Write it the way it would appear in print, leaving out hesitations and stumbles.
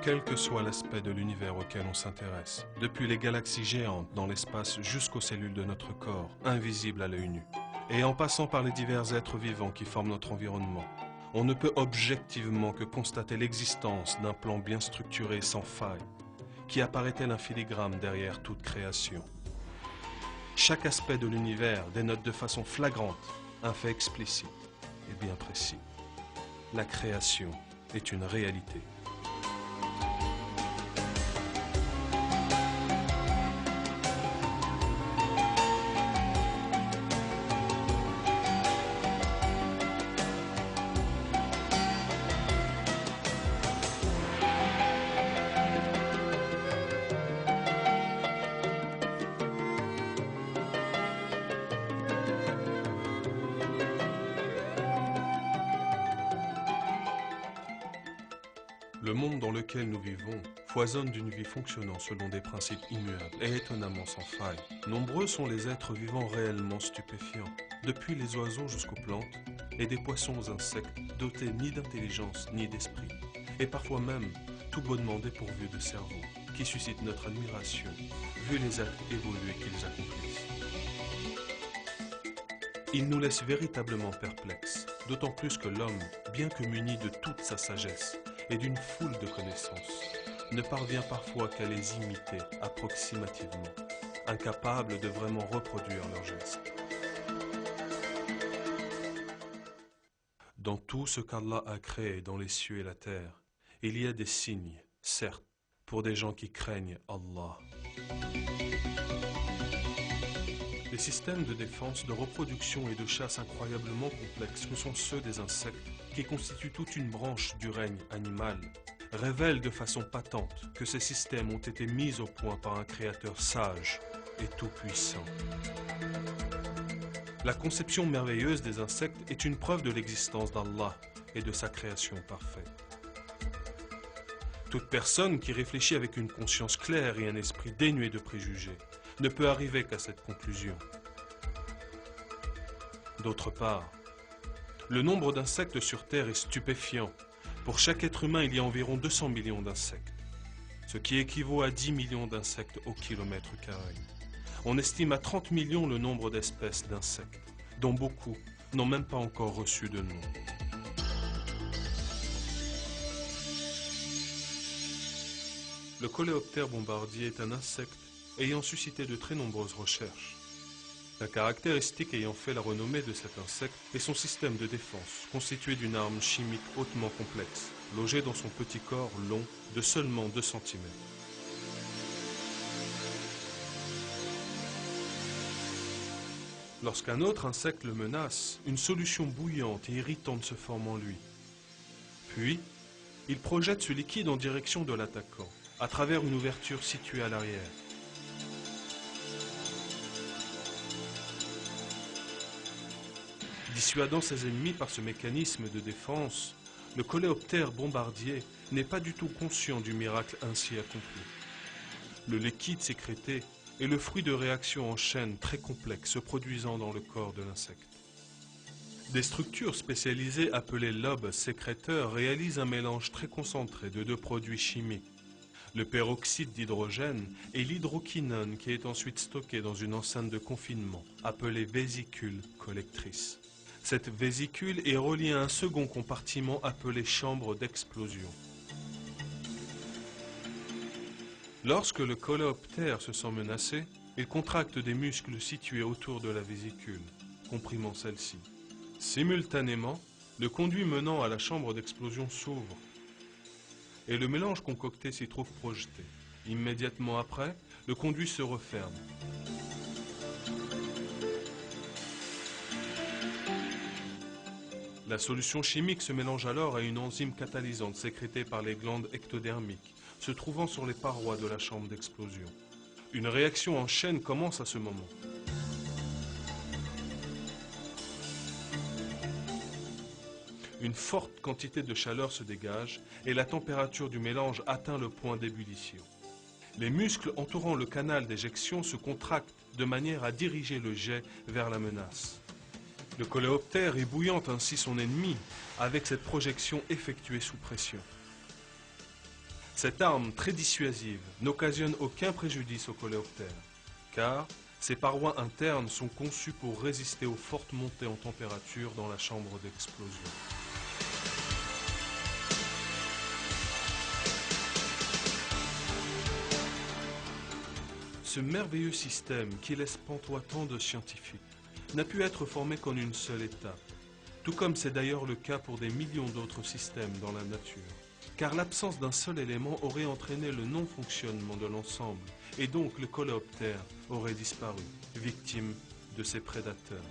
Quel que soit l'aspect de l'univers auquel on s'intéresse, depuis les galaxies géantes dans l'espace jusqu'aux cellules de notre corps, invisibles à l'œil nu, et en passant par les divers êtres vivants qui forment notre environnement, on ne peut objectivement que constater l'existence d'un plan bien structuré sans faille, qui apparaît tel un filigrane derrière toute création. Chaque aspect de l'univers dénote de façon flagrante un fait explicite et bien précis. La création est une réalité. Le monde dans lequel nous vivons foisonne d'une vie fonctionnant selon des principes immuables et étonnamment sans faille. Nombreux sont les êtres vivants réellement stupéfiants, depuis les oiseaux jusqu'aux plantes, et des poissons aux insectes dotés ni d'intelligence ni d'esprit, et parfois même tout bonnement dépourvus de cerveau, qui suscitent notre admiration, vu les actes évolués qu'ils accomplissent. Ils nous laissent véritablement perplexes, d'autant plus que l'homme, bien que muni de toute sa sagesse, et d'une foule de connaissances, ne parvient parfois qu'à les imiter approximativement, incapable de vraiment reproduire leurs gestes. Dans tout ce qu'Allah a créé dans les cieux et la terre, il y a des signes, certes, pour des gens qui craignent Allah. Les systèmes de défense, de reproduction et de chasse incroyablement complexes que sont ceux des insectes, qui constituent toute une branche du règne animal, révèlent de façon patente que ces systèmes ont été mis au point par un créateur sage et tout-puissant. La conception merveilleuse des insectes est une preuve de l'existence d'Allah et de sa création parfaite. Toute personne qui réfléchit avec une conscience claire et un esprit dénué de préjugés ne peut arriver qu'à cette conclusion. D'autre part, le nombre d'insectes sur Terre est stupéfiant. Pour chaque être humain, il y a environ 200 millions d'insectes, ce qui équivaut à 10 millions d'insectes au kilomètre carré. On estime à 30 millions le nombre d'espèces d'insectes, dont beaucoup n'ont même pas encore reçu de nom. Le coléoptère bombardier est un insecte ayant suscité de très nombreuses recherches. La caractéristique ayant fait la renommée de cet insecte est son système de défense, constitué d'une arme chimique hautement complexe, logée dans son petit corps long de seulement 2 cm. Lorsqu'un autre insecte le menace, une solution bouillante et irritante se forme en lui. Puis, il projette ce liquide en direction de l'attaquant, à travers une ouverture située à l'arrière. Dissuadant ses ennemis par ce mécanisme de défense, le coléoptère bombardier n'est pas du tout conscient du miracle ainsi accompli. Le liquide sécrété est le fruit de réactions en chaîne très complexes se produisant dans le corps de l'insecte. Des structures spécialisées appelées lobes sécréteurs réalisent un mélange très concentré de 2 produits chimiques, le peroxyde d'hydrogène et l'hydroquinone, qui est ensuite stocké dans une enceinte de confinement appelée vésicule collectrice. Cette vésicule est reliée à un second compartiment appelé chambre d'explosion. Lorsque le coléoptère se sent menacé, il contracte des muscles situés autour de la vésicule, comprimant celle-ci. Simultanément, le conduit menant à la chambre d'explosion s'ouvre et le mélange concocté s'y trouve projeté. Immédiatement après, le conduit se referme. La solution chimique se mélange alors à une enzyme catalysante sécrétée par les glandes ectodermiques, se trouvant sur les parois de la chambre d'explosion. Une réaction en chaîne commence à ce moment. Une forte quantité de chaleur se dégage et la température du mélange atteint le point d'ébullition. Les muscles entourant le canal d'éjection se contractent de manière à diriger le jet vers la menace. Le coléoptère ébouillant ainsi son ennemi avec cette projection effectuée sous pression. Cette arme très dissuasive n'occasionne aucun préjudice aux coléoptères, car ses parois internes sont conçues pour résister aux fortes montées en température dans la chambre d'explosion. Ce merveilleux système qui laisse pantois tant de scientifiques n'a pu être formé qu'en une seule étape, tout comme c'est d'ailleurs le cas pour des millions d'autres systèmes dans la nature. Car l'absence d'un seul élément aurait entraîné le non-fonctionnement de l'ensemble, et donc le coléoptère aurait disparu, victime de ses prédateurs.